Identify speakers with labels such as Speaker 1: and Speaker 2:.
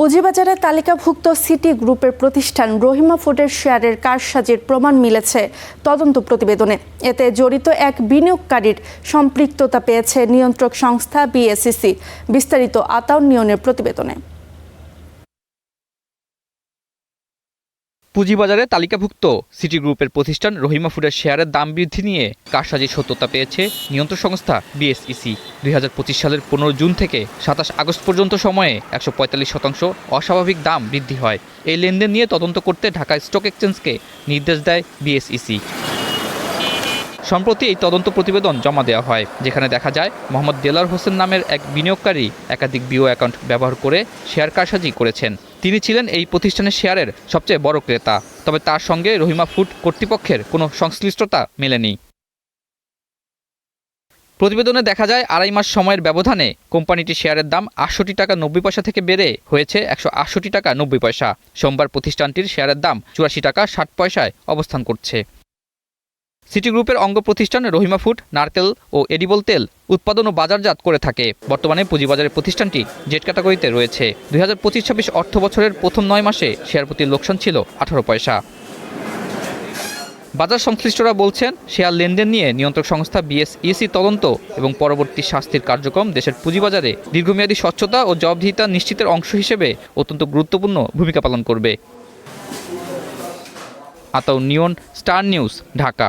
Speaker 1: পুঁজিবাজারে তালিকাভুক্ত সিটি গ্রুপের প্রতিষ্ঠান রহিমা ফুডের শেয়ারের কারসাজির প্রমাণ মিলেছে তদন্ত প্রতিবেদনে। এতে জড়িত এক বিনিয়োগকারীর সম্পৃক্ততা পেয়েছে নিয়ন্ত্রক সংস্থা বিএসইসি। বিস্তারিত আতাউর নিয়নের প্রতিবেদনে।
Speaker 2: পুঁজিবাজারে তালিকাভুক্ত সিটি গ্রুপের প্রতিষ্ঠান রহিমা ফুডের শেয়ারের দাম বৃদ্ধি নিয়ে কারসাজির সত্যতা পেয়েছে নিয়ন্ত্রক সংস্থা বিএসইসি। 2025 সালের 15 জুন থেকে 27 আগস্ট পর্যন্ত সময়ে 145% অস্বাভাবিক দাম বৃদ্ধি হয়। এই লেনদেন নিয়ে তদন্ত করতে ঢাকা স্টক এক্সচেঞ্জকে নির্দেশ দেয় বিএসইসি। সম্প্রতি এই তদন্ত প্রতিবেদন জমা দেওয়া হয়, যেখানে দেখা যায় মোহাম্মদ দেলার হোসেন নামের এক বিনিয়োগকারী একাধিক বিও অ্যাকাউন্ট ব্যবহার করে শেয়ার কারসাজি করেছেন। তিনি ছিলেন এই প্রতিষ্ঠানের শেয়ারের সবচেয়ে বড় ক্রেতা, তবে তার সঙ্গে রহিমা ফুড কর্তৃপক্ষের কোনো সংশ্লিষ্টতা মেলেনি। প্রতিবেদনে দেখা যায় 2.5 মাস সময়ের ব্যবধানে কোম্পানিটির শেয়ারের দাম 68 টাকা 90 পয়সা থেকে বেড়ে হয়েছে 168 টাকা 90 পয়সা। সোমবার প্রতিষ্ঠানটির শেয়ারের দাম 84 টাকা 60 পয়সায় অবস্থান করছে। সিটি গ্রুপের অঙ্গ প্রতিষ্ঠান রহিমা ফুড নারকেল ও এডিবল তেল উৎপাদন ও বাজারজাত করে থাকে। বর্তমানে পুঁজিবাজারের প্রতিষ্ঠানটি জেড ক্যাটাগরিতে রয়েছে। 2025-26 অর্থ বছরের প্রথম 9 মাসে শেয়ার প্রতি লোকসান ছিল 18 পয়সা। বাজার সংশ্লিষ্টরা বলছেন, শেয়ার লেনদেন নিয়ে নিয়ন্ত্রক সংস্থা বিএসইসি তদন্ত এবং পরবর্তী শাস্তির কার্যক্রম দেশের পুঁজিবাজারে দীর্ঘমেয়াদী স্বচ্ছতা ও জবাবদিহিতা নিশ্চিতের অংশ হিসেবে অত্যন্ত গুরুত্বপূর্ণ ভূমিকা পালন করবে। আতাউর নিয়ন, স্টার নিউজ, ঢাকা।